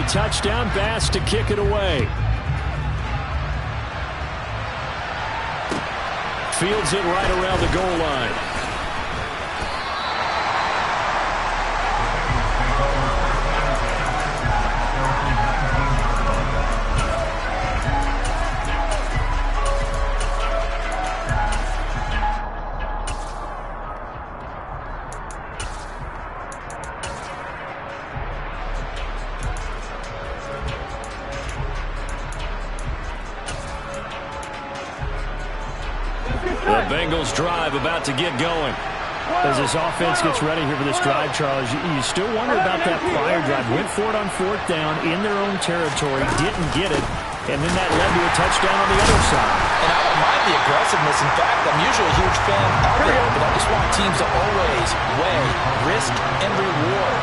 touchdown. Bass to kick it away. Fields it right around the goal line. The Bengals drive about to get going. As this offense gets ready here for this drive, Charles, you still wonder about that prior drive. Went for it on 4th down in their own territory, didn't get it, and then that led to a touchdown on the other side. And I don't mind the aggressiveness. In fact, I'm usually a huge fan of it, but I just want teams to always weigh risk and reward.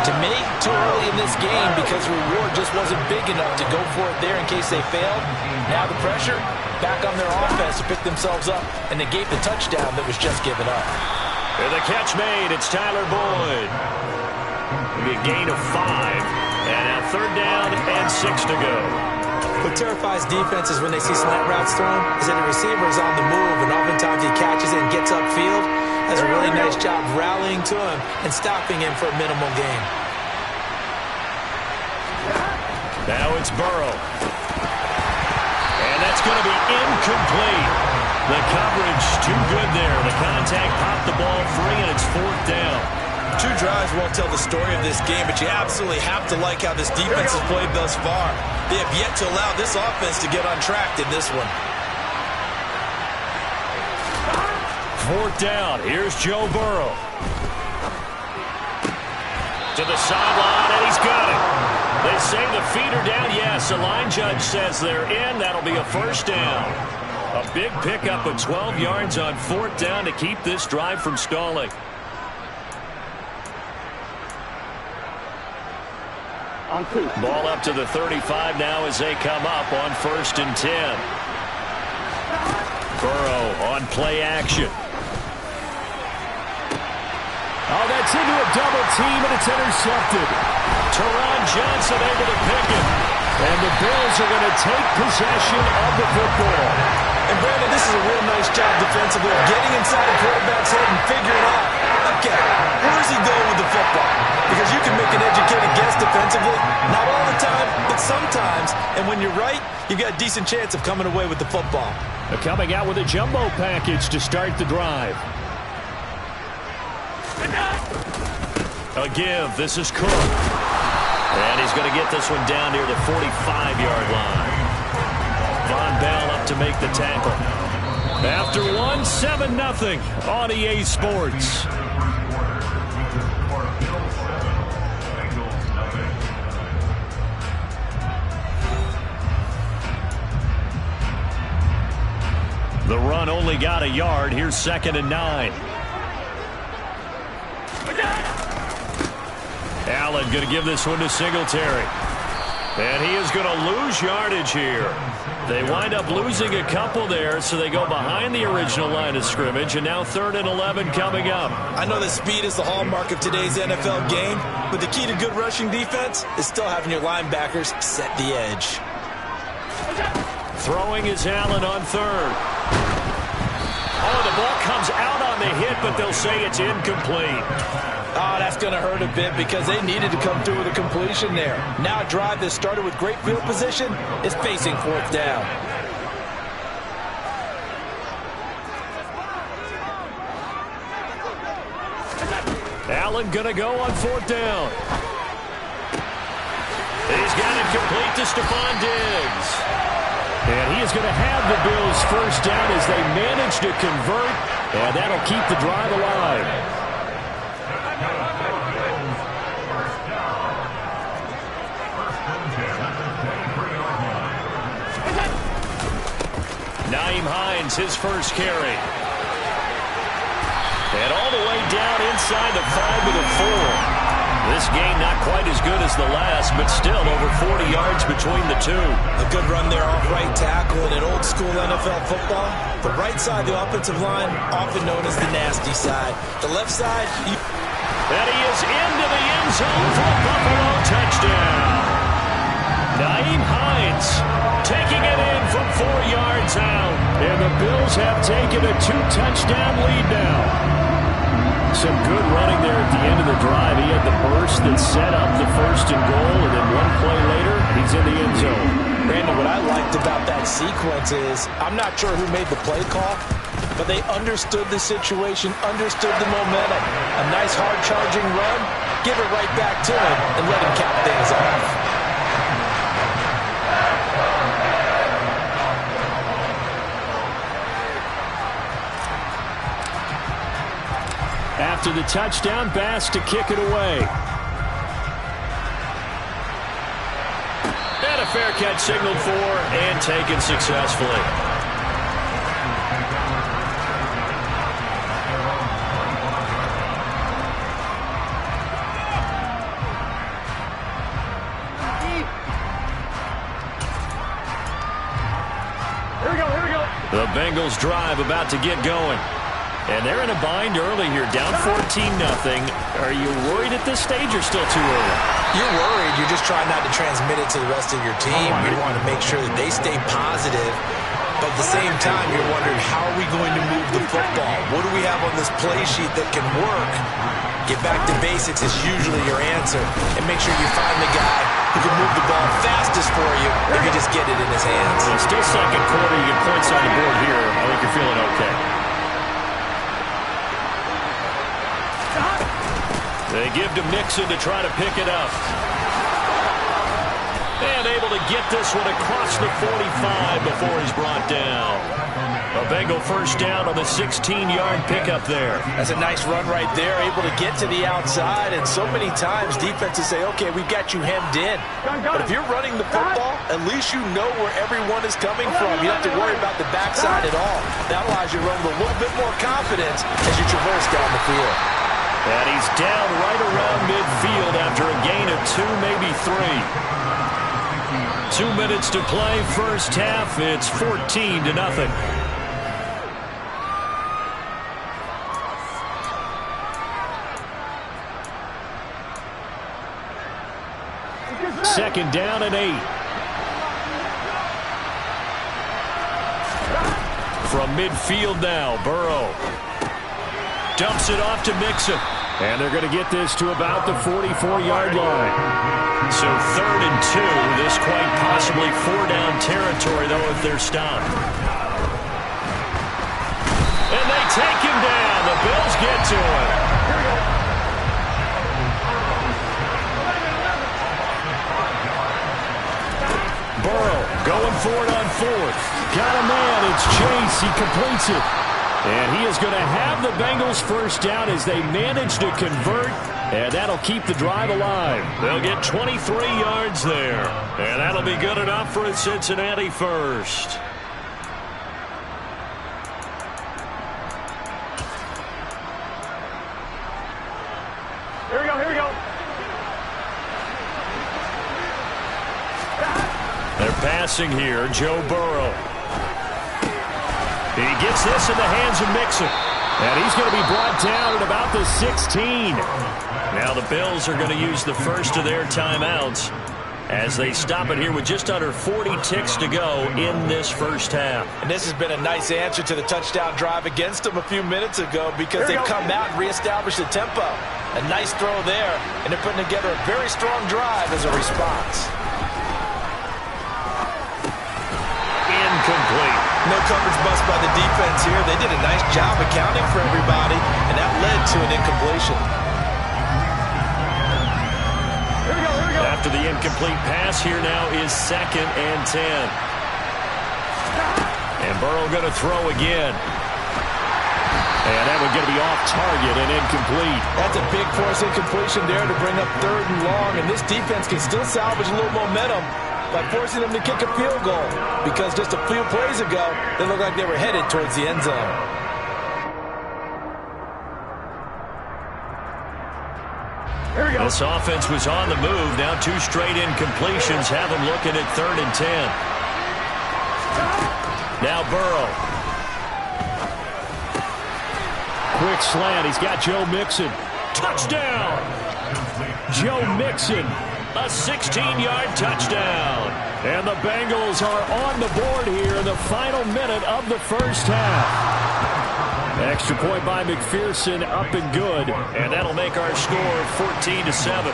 To me, too early in this game because the reward just wasn't big enough to go for it there in case they failed. Now the pressure back on their offense to pick themselves up and negate the touchdown that was just given up. And the catch made. It's Tyler Boyd. It'll be a gain of 5. And now 3rd down and 6 to go. What terrifies defenses when they see slant routes thrown is that the receiver is on the move, and oftentimes he catches it and gets upfield. Does a really nice job rallying to him and stopping him for a minimal gain. Now it's Burrow. And that's going to be incomplete. The coverage too good there. The contact popped the ball free, and it's 4th down. 2 drives won't tell the story of this game, but you absolutely have to like how this defense has played thus far. They have yet to allow this offense to get on track in this one. 4th down. Here's Joe Burrow. To the sideline, and he's got it. They say the feet are down. Yes, the line judge says they're in. That'll be a 1st down. A big pickup of 12 yards on 4th down to keep this drive from stalling. Ball up to the 35 now as they come up on 1st and 10. Burrow on play action. Oh, that's into a double team, and it's intercepted. Teron Johnson able to pick it. And the Bills are going to take possession of the football. And Brandon, this is a real nice job defensively of getting inside the quarterback's head and figuring out, okay, where is he going with the football? Because you can make an educated guess defensively. Not all the time, but sometimes. And when you're right, you've got a decent chance of coming away with the football. They're coming out with a jumbo package to start the drive. A give. This is Cook. And he's going to get this one down near the 45-yard line. Von Bell up to make the tackle. After one, 7-0 on EA Sports. The run only got a yard. Here's 2nd and 9. Allen going to give this one to Singletary. And he is going to lose yardage here. They wind up losing a couple there, so they go behind the original line of scrimmage, and now 3rd and 11 coming up. I know that speed is the hallmark of today's NFL game, but the key to good rushing defense is still having your linebackers set the edge. Throwing is Allen on 3rd. Oh, the ball comes out on the hit, but they'll say it's incomplete. Oh, that's going to hurt a bit because they needed to come through with a completion there. Now a drive that started with great field position is facing 4th down. Allen going to go on 4th down. He's got it complete to Stephon Diggs. And he is going to have the Bills 1st down as they manage to convert, and that'll keep the drive alive. Nyheim Hines, his first carry. And all the way down inside the 5 to the 4. This game not quite as good as the last, but still over 40 yards between the two. A good run there off right tackle in an old-school NFL football. The right side of the offensive line, often known as the nasty side. The left side... And he is into the end zone for a Buffalo touchdown. Nyheim Hines taking it in from 4 yards out. And the Bills have taken a 2-touchdown lead now. Some good running there at the end of the drive. He had the burst that set up the 1st and goal, and then one play later, he's in the end zone. Brandon, what I liked about that sequence is, I'm not sure who made the play call, but they understood the situation, understood the momentum. A nice hard-charging run, give it right back to him, and let him cap things off. After the touchdown, B.O.M.B.S to kick it away. And a fair catch signaled for and taken successfully. Here we go. The Bengals drive about to get going. And they're in a bind early here, down 14-0. Are you worried at this stage or still too early? You're worried. You're just trying not to transmit it to the rest of your team. You want to make sure that they stay positive. But at the same time, you're wondering, how are we going to move the football? What do we have on this play sheet that can work? Get back to basics is usually your answer. And make sure you find the guy who can move the ball fastest for you if you just get it in his hands. It's still second quarter. You get points on the board here. I think you're feeling okay. They give to Mixon to try to pick it up. And able to get this one across the 45 before he's brought down. A Bengal first down on the 16-yard pickup there. That's a nice run right there, able to get to the outside. And so many times defenses say, okay, we've got you hemmed in. But if you're running the football, at least you know where everyone is coming from. You don't have to worry about the backside at all. That allows you to run with a little bit more confidence as you traverse down the field. And he's down right around midfield after a gain of 2, maybe 3. 2 minutes to play, first half. It's 14-0. Second down and 8. From midfield now, Burrow dumps it off to Mixon. And they're going to get this to about the 44-yard line. So 3rd and 2. This quite possibly 4-down territory, though, if they're stopped. And they take him down. The Bills get to him. Burrow going for it on 4th. Got a man. It's Chase. He completes it. And he is going to have the Bengals first down as they manage to convert. And that'll keep the drive alive. They'll get 23 yards there. And that'll be good enough for a Cincinnati first. Here we go. They're passing here. Joe Burrow. He gets this in the hands of Mixon. And he's going to be brought down at about the 16. Now the Bills are going to use the first of their timeouts as they stop it here with just under 40 ticks to go in this first half. And this has been a nice answer to the touchdown drive against them a few minutes ago because they've come out and reestablished the tempo. A nice throw there, and they're putting together a very strong drive as a response. Incomplete. No coverage bust by the defense here. They did a nice job accounting for everybody, and that led to an incompletion. Here we go. After the incomplete pass, here now is 2nd and 10. And Burrow going to throw again. And that one's going to be off target and incomplete. That's a big force incompletion there to bring up 3rd and long, and this defense can still salvage a little momentum by forcing them to kick a field goal, because just a few plays ago, they looked like they were headed towards the end zone. Here we go. This offense was on the move. Now 2 straight incompletions have them looking at 3rd and 10. Now Burrow. Quick slant. He's got Joe Mixon. Touchdown! Joe Mixon A 16-yard touchdown. And the Bengals are on the board here in the final minute of the first half. Extra point by McPherson, up and good. And that'll make our score 14-7.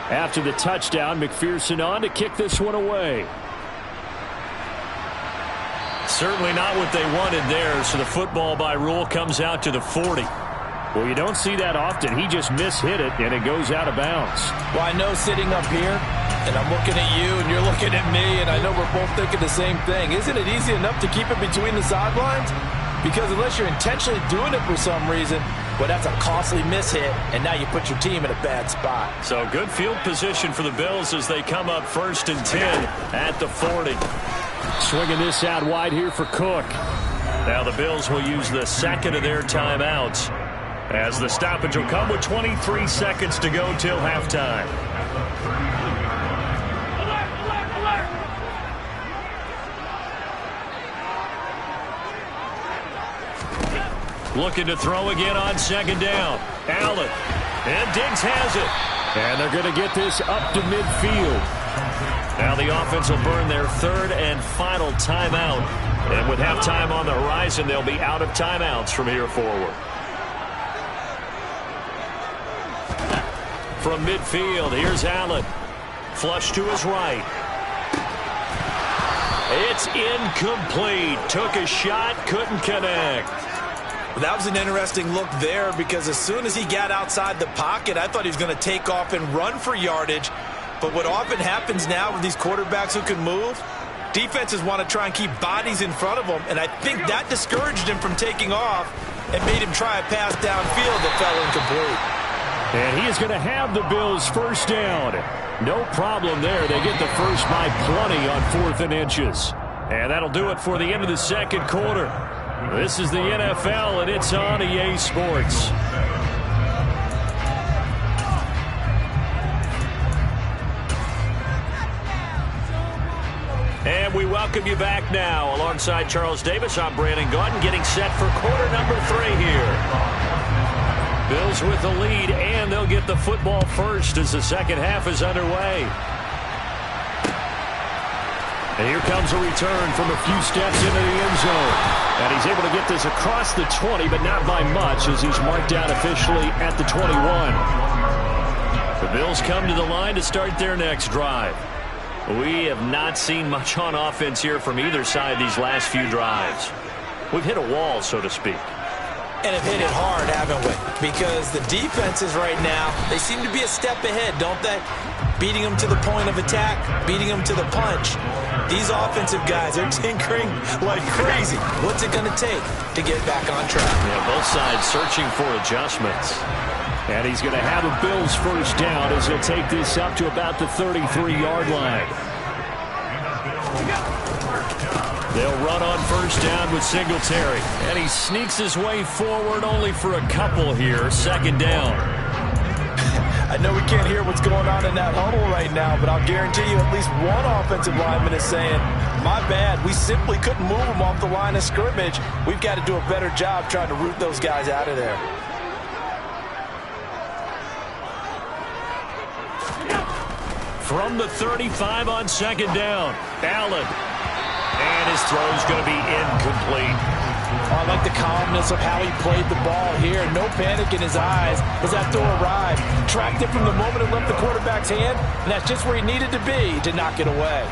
After the touchdown, McPherson on to kick this one away. Certainly not what they wanted there, so the football by rule comes out to the 40. Well, you don't see that often. He just mishit it, and it goes out of bounds. Well, I know sitting up here, and I'm looking at you, and you're looking at me, and I know we're both thinking the same thing. Isn't it easy enough to keep it between the sidelines? Because unless you're intentionally doing it for some reason, well, that's a costly mishit, and now you put your team in a bad spot. So good field position for the Bills as they come up 1st and 10 at the 40. Swinging this out wide here for Cook. Now the Bills will use the second of their timeouts as the stoppage will come with 23 seconds to go till halftime. Looking to throw again on 2nd down. Allen. And Diggs has it. And they're going to get this up to midfield. Now the offense will burn their 3rd and final timeout. And with halftime on the horizon, they'll be out of timeouts from here forward. From midfield, here's Allen. Flush to his right. It's incomplete. Took a shot, couldn't connect. That was an interesting look there because as soon as he got outside the pocket, I thought he was going to take off and run for yardage. But what often happens now with these quarterbacks who can move, defenses want to try and keep bodies in front of them, and I think that discouraged him from taking off and made him try a pass downfield that fell incomplete. And he is going to have the Bills 1st down. No problem there. They get the first by plenty on 4th and inches. And that'll do it for the end of the 2nd quarter. This is the NFL, and it's on EA Sports. And we welcome you back now. Alongside Charles Davis, I'm Brandon Gaudin, getting set for quarter number 3 here. Bills with the lead, and they'll get the football first as the 2nd half is underway. And here comes a return from a few steps into the end zone. And he's able to get this across the 20, but not by much as he's marked down officially at the 21. The Bills come to the line to start their next drive. We have not seen much on offense here from either side these last few drives. We've hit a wall, so to speak. And have hit it hard, haven't we? Because the defenses right now, they seem to be a step ahead, don't they? Beating them to the point of attack, beating them to the punch. These offensive guys are tinkering like crazy. What's it going to take to get back on track? Yeah, both sides searching for adjustments. And he's going to have a Bills 1st down as he'll take this up to about the 33-yard line. They'll run on 1st down with Singletary. And he sneaks his way forward only for a couple here. 2nd down. I know we can't hear what's going on in that huddle right now, but I'll guarantee you at least one offensive lineman is saying, my bad, we simply couldn't move them off the line of scrimmage. We've got to do a better job trying to root those guys out of there. From the 35 on 2nd down, Allen. And his throw's going to be incomplete. I like the calmness of how he played the ball here. No panic in his eyes as that throw arrived. Tracked it from the moment it left the quarterback's hand, and that's just where he needed to be to knock it away.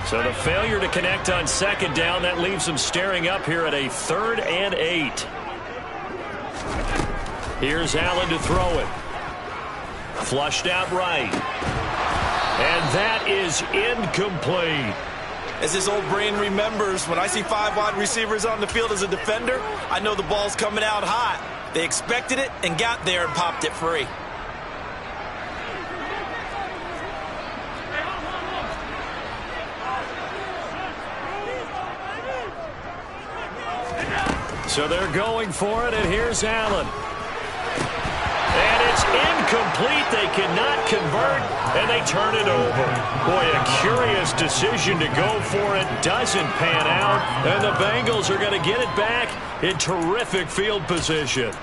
So the failure to connect on 2nd down, that leaves him staring up here at a 3rd and 8. Here's Allen to throw it. Flushed out right. And that is incomplete. As his old brain remembers, when I see 5 wide receivers on the field as a defender, I know the ball's coming out hot. They expected it and got there and popped it free. So they're going for it, and here's Allen. And it's incomplete but they cannot convert, and they turn it over. Boy, a curious decision to go for it. Doesn't pan out, and the Bengals are going to get it back in terrific field position.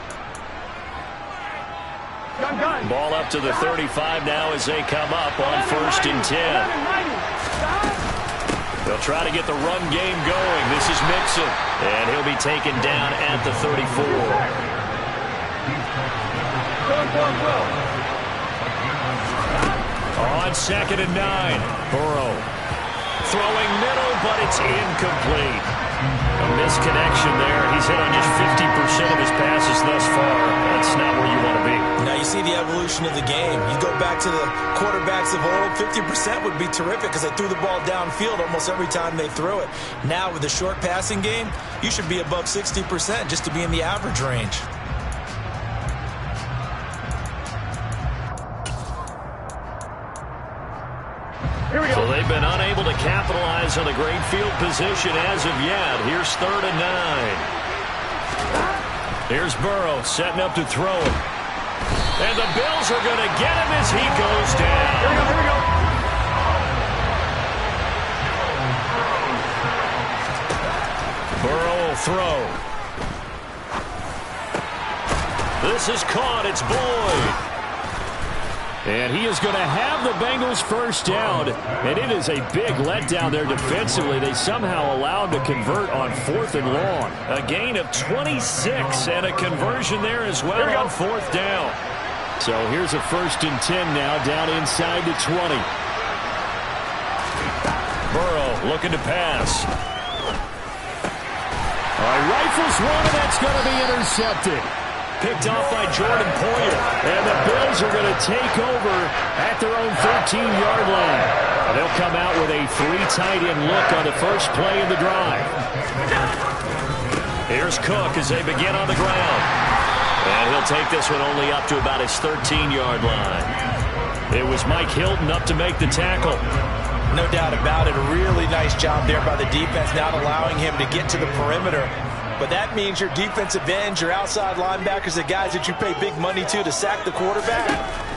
Ball up to the 35 now as they come up on 1st and 10. They'll try to get the run game going. This is Mixon, and he'll be taken down at the 34. On 2nd and 9, Burrow throwing middle, but it's incomplete. A misconnection there. He's hit on just 50% of his passes thus far. That's not where you want to be. Now you see the evolution of the game. You go back to the quarterbacks of old, 50% would be terrific because they threw the ball downfield almost every time they threw it. Now with the short passing game, you should be above 60% just to be in the average range. So they've been unable to capitalize on a great field position as of yet. Here's 3rd and 9. Here's Burrow setting up to throw it. And the Bills are going to get him as he goes down. Here we go. Burrow will throw. This is caught. It's Boyd. And he is going to have the Bengals first down. And it is a big letdown there defensively. They somehow allowed to convert on 4th and long. A gain of 26 and a conversion there as well on 4th down. So here's a 1st and 10 now down inside the 20. Burrow looking to pass. All right, rifles one, and that's going to be intercepted. Picked off by Jordan Poyer. And the Bills are going to take over at their own 13-yard line. They'll come out with a 3 tight end look on the first play of the drive. Here's Cook as they begin on the ground. And he'll take this one only up to about his 13-yard line. It was Mike Hilton up to make the tackle. No doubt about it. A really nice job there by the defense, not allowing him to get to the perimeter. But that means your defensive ends, your outside linebackers, the guys that you pay big money to sack the quarterback,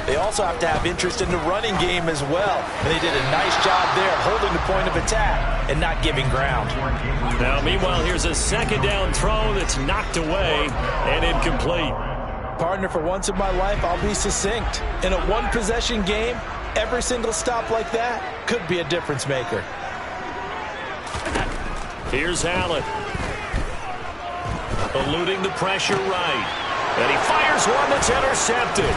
they also have to have interest in the running game as well. And they did a nice job there holding the point of attack and not giving ground. Now, meanwhile, here's a 2nd down throw that's knocked away and incomplete. Partner, for once in my life, I'll be succinct. In a one-possession game, every single stop like that could be a difference maker. Here's Allen. Eluding the pressure right. And he fires one that's intercepted.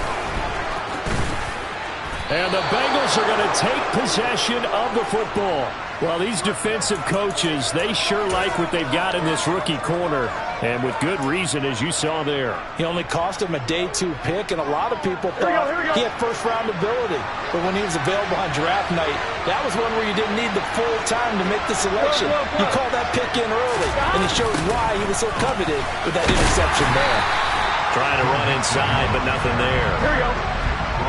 And the Bengals are going to take possession of the football. Well, these defensive coaches, they sure like what they've got in this rookie corner. And with good reason, as you saw there. He only cost him a day 2 pick, and a lot of people thought he had first-round ability. But when he was available on draft night, that was one where you didn't need the full time to make the selection. You call that pick in early, and he showed why he was so coveted with that interception there. Trying to run inside, but nothing there. Here we go.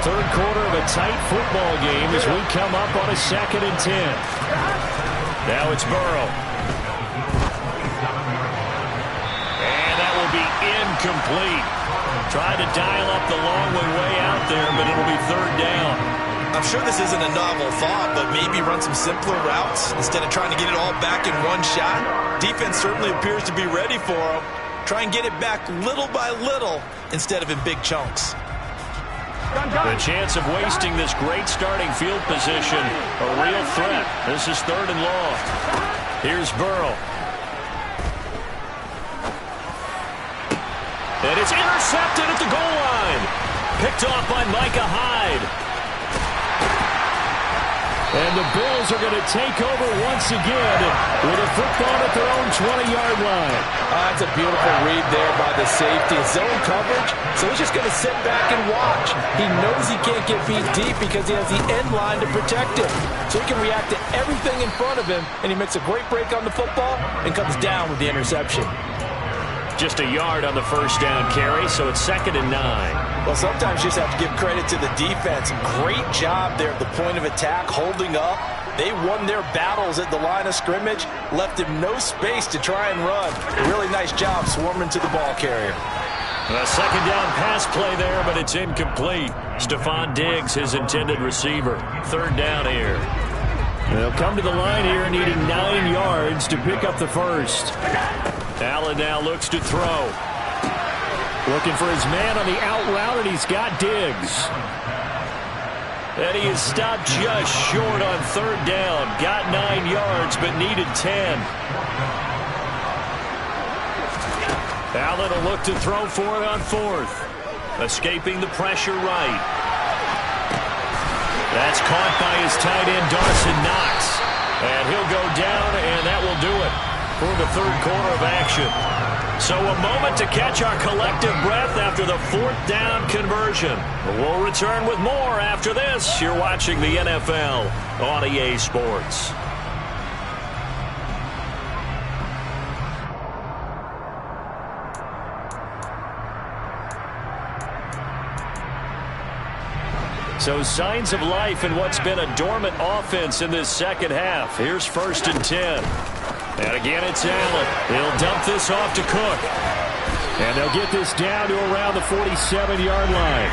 3rd quarter of a tight football game as we come up on a 2nd and 10. Now it's Burrow. And that will be incomplete. Trying to dial up the long way out there, but it'll be 3rd down. I'm sure this isn't a novel thought, but maybe run some simpler routes instead of trying to get it all back in one shot. Defense certainly appears to be ready for him. Try and get it back little by little instead of in big chunks. The chance of wasting this great starting field position, a real threat. This is 3rd and long. Here's Burrow. And it's intercepted at the goal line. Picked off by Micah Hyde. And the Bills are going to take over once again with a football at their own 20-yard line. That's a beautiful read there by the safety. Zone coverage, so he's just going to sit back and watch. He knows he can't get beat deep because he has the end line to protect him. So he can react to everything in front of him, and he makes a great break on the football and comes down with the interception. Just a yard on the 1st down carry, so it's 2nd and 9. Well, sometimes you just have to give credit to the defense. Great job there at the point of attack, holding up. They won their battles at the line of scrimmage, left him no space to try and run. A really nice job swarming to the ball carrier. A second down pass play there, but it's incomplete. Stephon Diggs, his intended receiver. Third down here. They'll come to the line here needing 9 yards to pick up the first. Allen now looks to throw. Looking for his man on the out route, and he's got Diggs. And he is stopped just short on third down. Got 9 yards, but needed 10. Allen will look to throw for it on fourth. Escaping the pressure right. That's caught by his tight end, Dawson Knox. And he'll go down, and that will do it for the third quarter of action. So a moment to catch our collective breath after the fourth down conversion. We'll return with more after this. You're watching the NFL on EA Sports. So signs of life in what's been a dormant offense in this second half. Here's 1st and 10. And again, it's Allen. He'll dump this off to Cook. And they'll get this down to around the 47-yard line.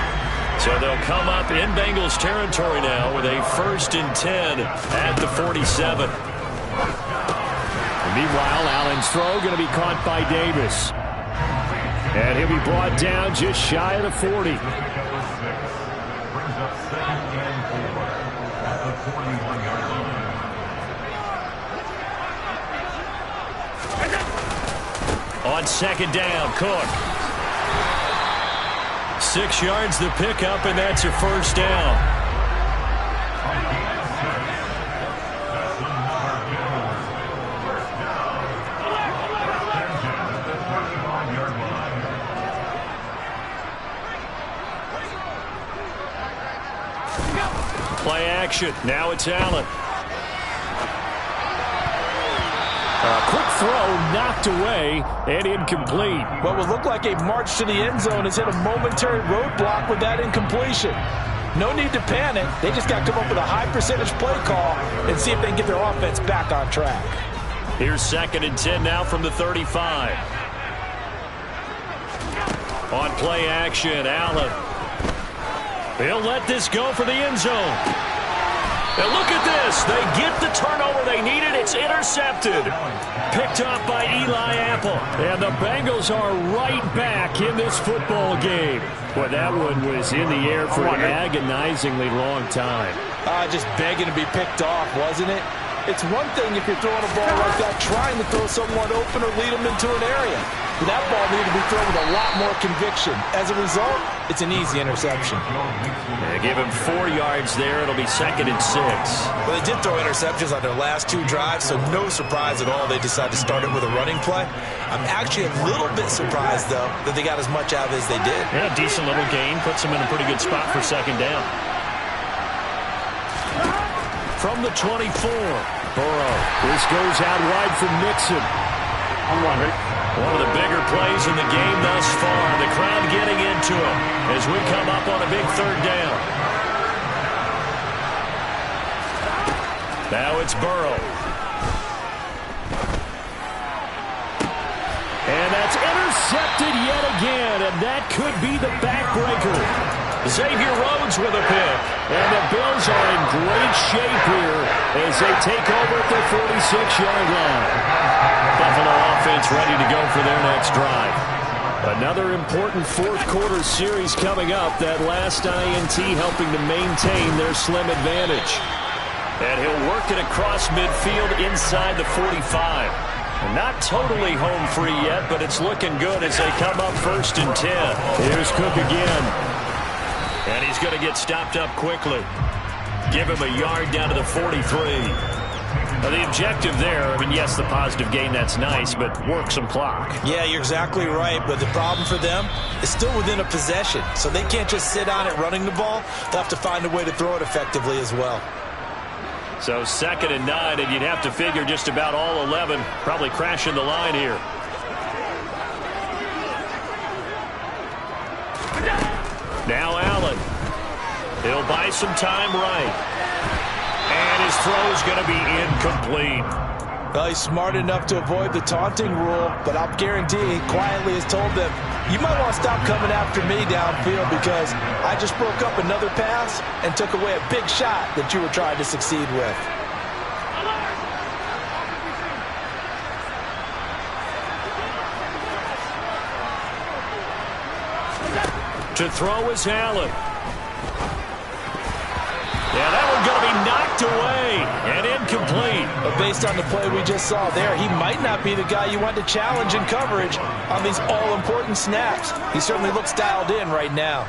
So they'll come up in Bengals territory now with a 1st and 10 at the 47. And meanwhile, Allen's throw going to be caught by Davis. And he'll be brought down just shy of the 40. On second down, Cook. 6 yards the pickup, and that's a first down. Play action. Now it's Allen. Quick throw knocked away and incomplete. What would look like a march to the end zone has hit a momentary roadblock with that incompletion. No need to panic. They just got to come up with a high percentage play call and see if they can get their offense back on track. Here's 2nd and 10 now from the 35. On play action, Allen. He'll let this go for the end zone. And look at this. They get the turnover they needed. It's intercepted. Picked up by Eli Apple. And the Bengals are right back in this football game. Boy, that one was in the air for an agonizingly long time. Just begging to be picked off, wasn't it? It's one thing if you're throwing a ball like that, trying to throw someone open or lead them into an area. But that ball needed to be thrown with a lot more conviction. As a result, it's an easy interception. They give him 4 yards there. It'll be 2nd and 6. Well, they did throw interceptions on their last 2 drives, so no surprise at all they decided to start it with a running play. I'm actually a little bit surprised, though, that they got as much out of it as they did. Yeah, decent little gain. Puts them in a pretty good spot for 2nd down. From the 24, Burrow. This goes out wide from Mixon. One of the bigger plays in the game thus far. The crowd getting into him as we come up on a big 3rd down. Now it's Burrow. And that's intercepted yet again, and that could be the backbreaker. Xavier Rhodes with a pick. And the Bills are in great shape here as they take over at the 46-yard line. Buffalo offense ready to go for their next drive. Another important fourth quarter series coming up. That last INT helping to maintain their slim advantage. And he'll work it across midfield inside the 45. Not totally home free yet, but it's looking good as they come up 1st and 10. Here's Cook again. And he's going to get stopped up quickly. Give him a yard down to the 43. Now the objective there, I mean, yes, the positive gain, that's nice, but work some clock. Yeah, you're exactly right, but the problem for them is still within a possession, so they can't just sit on it running the ball. They'll have to find a way to throw it effectively as well. So 2nd and 9, and you'd have to figure just about all 11 probably crashing the line here. Now Allen. He'll buy some time right. And his throw is going to be incomplete. Well, he's smart enough to avoid the taunting rule, but I'll guarantee he quietly has told them, you might want to stop coming after me downfield because I just broke up another pass and took away a big shot that you were trying to succeed with. To throw is Allen. Yeah, that one's going to be knocked away and incomplete. But based on the play we just saw there, he might not be the guy you want to challenge in coverage on these all-important snaps. He certainly looks dialed in right now.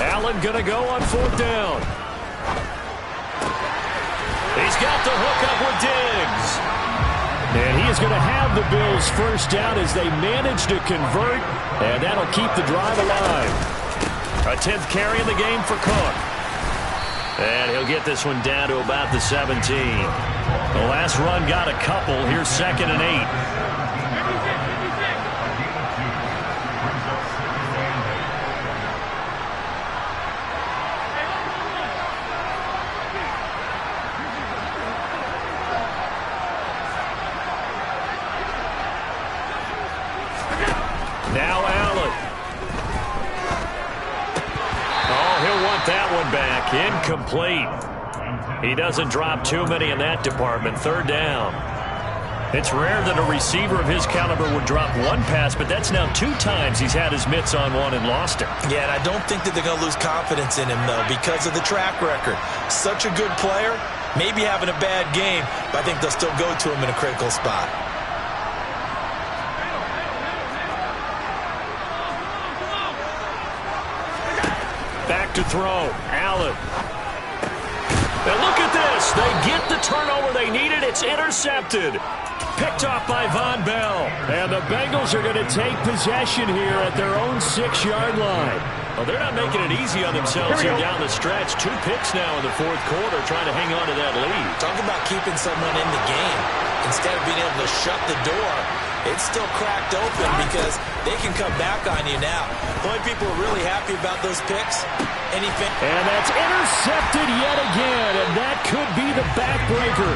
Allen going to go on 4th down. He's got the hook up with Diggs. And he is going to have the Bills first down as they manage to convert, and that'll keep the drive alive. A 10th carry in the game for Cook. And he'll get this one down to about the 17. The last run got a couple. Here's 2nd and 8. Now Allen. Oh, he'll want that one back. Incomplete. He doesn't drop too many in that department. 3rd down. It's rare that a receiver of his caliber would drop one pass, but that's now 2 times he's had his mitts on one and lost it. Yeah, and I don't think that they're going to lose confidence in him, though, because of the track record. Such a good player, maybe having a bad game, but I think they'll still go to him in a critical spot. Back to throw. Allen. And look at this. They get the turnover they needed. It's intercepted. Picked off by Von Bell. And the Bengals are going to take possession here at their own 6-yard line. Well, they're not making it easy on themselves here down the stretch. 2 picks now in the 4th quarter trying to hang on to that lead. Talk about keeping someone in the game. Instead of being able to shut the door, it's still cracked open because they can come back on you now. The only people who are really happy about those picks, anything. And that's intercepted yet again, and that could be the backbreaker.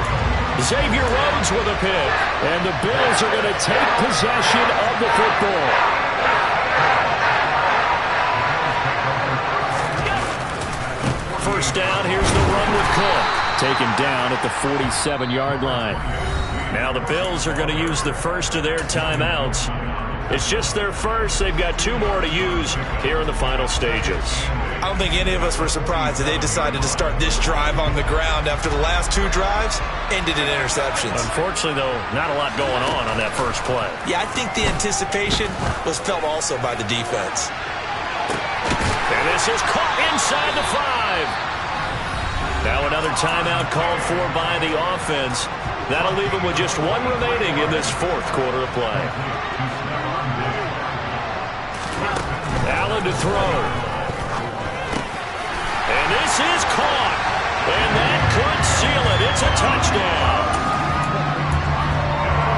Xavier Rhodes with a pick, and the Bills are going to take possession of the football. First down, here's the run with Cook. Taken down at the 47-yard line. Now the Bills are going to use the first of their timeouts. It's just their first. They've got 2 more to use here in the final stages. I don't think any of us were surprised that they decided to start this drive on the ground after the last 2 drives ended in interceptions. Unfortunately, though, not a lot going on that first play. Yeah, I think the anticipation was felt also by the defense. And this is caught inside the 5. Now another timeout called for by the offense. That'll leave them with just 1 remaining in this 4th quarter of play. Allen to throw. And this is caught. And that could seal it. It's a touchdown.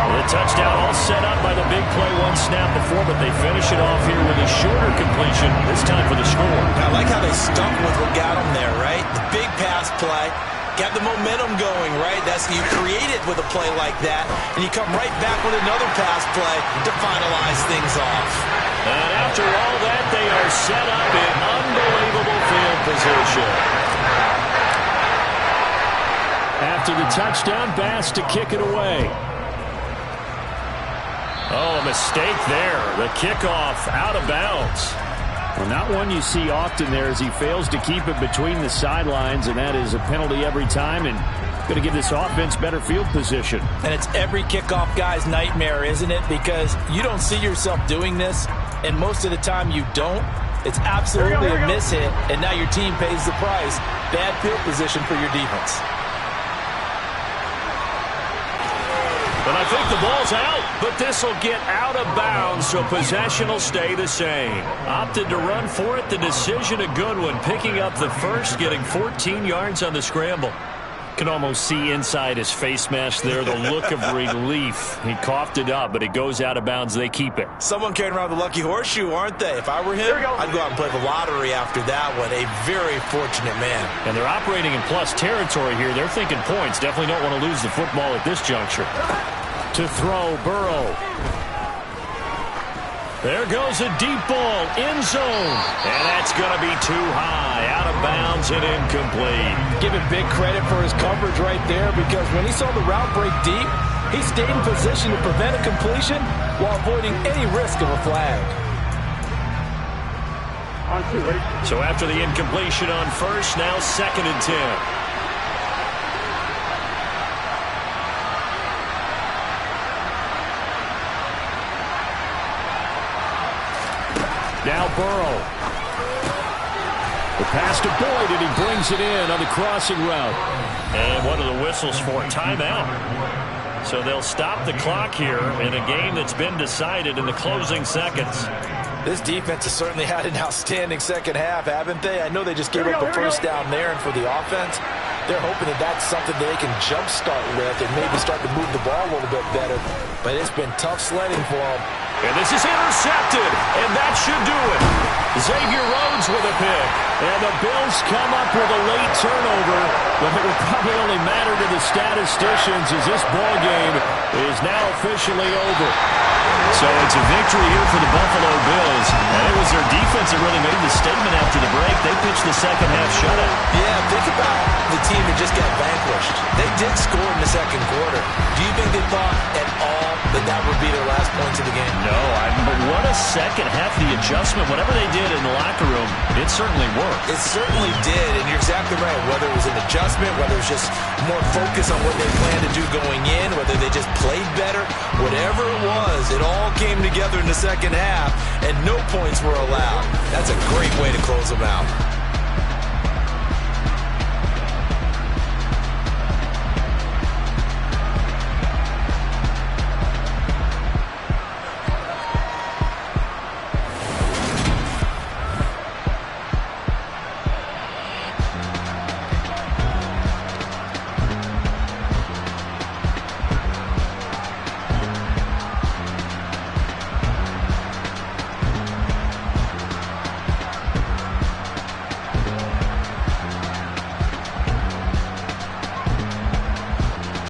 The touchdown all set up by the big play 1 snap before, but they finish it off here with a shorter completion, this time for the score. I like how they stuck with what got them there, right? The big pass play. Got the momentum going, right? That's you create it with a play like that, and you come right back with another pass play to finalize things off. And after all that, they are set up in unbelievable field position. After the touchdown, Bass to kick it away. Oh, a mistake there. The kickoff out of bounds. Well, not one you see often there as he fails to keep it between the sidelines, and that is a penalty every time and going to give this offense better field position. And it's every kickoff guy's nightmare, isn't it? Because you don't see yourself doing this, and most of the time you don't. It's absolutely a miss hit, and now your team pays the price. Bad field position for your defense. And I think the ball's out, but this will get out of bounds, so possession will stay the same. Opted to run for it. The decision a good one, picking up the first, getting 14 yards on the scramble. Can almost see inside his face mask there the look of relief. He coughed it up, but it goes out of bounds. They keep it. Someone carrying around the lucky horseshoe, aren't they? If I were him, I'd go out and play the lottery after that one. A very fortunate man. And they're operating in plus territory here. They're thinking points. Definitely don't want to lose the football at this juncture. To throw, Burrow. There goes a deep ball, end zone. And that's going to be too high, out of bounds and incomplete. Give him big credit for his coverage right there, because when he saw the route break deep, he stayed in position to prevent a completion while avoiding any risk of a flag. So after the incompletion on first, now 2nd and 10. Now Burrow. The pass to Boyd, and he brings it in on the crossing route. And what are the whistles for? Timeout. So they'll stop the clock here in a game that's been decided in the closing seconds. This defense has certainly had an outstanding second half, haven't they? I know they just gave up the first down there, and for the offense, they're hoping that that's something that they can jumpstart with and maybe start to move the ball a little bit better. But it's been tough sledding for them. And this is intercepted, and that should do it. Xavier Rhodes with a pick. And the Bills come up with a late turnover, but it will probably only matter to the statisticians as this ball game is now officially over. So it's a victory here for the Buffalo Bills. And it was their defense that really made the statement after the break. They pitched the second half shutout. Yeah, think about the team that just got vanquished. They did score in the second quarter. Do you think they thought at all that that would be their last points of the game? No, but what a second half. The adjustment, whatever they did in the locker room, it certainly worked. It certainly did, and you're exactly right. Whether it was an adjustment, whether it was just more focus on what they planned to do going in, whether they just played better, whatever it was, it all came together in the second half, and no points were allowed. That's a great way to close them out.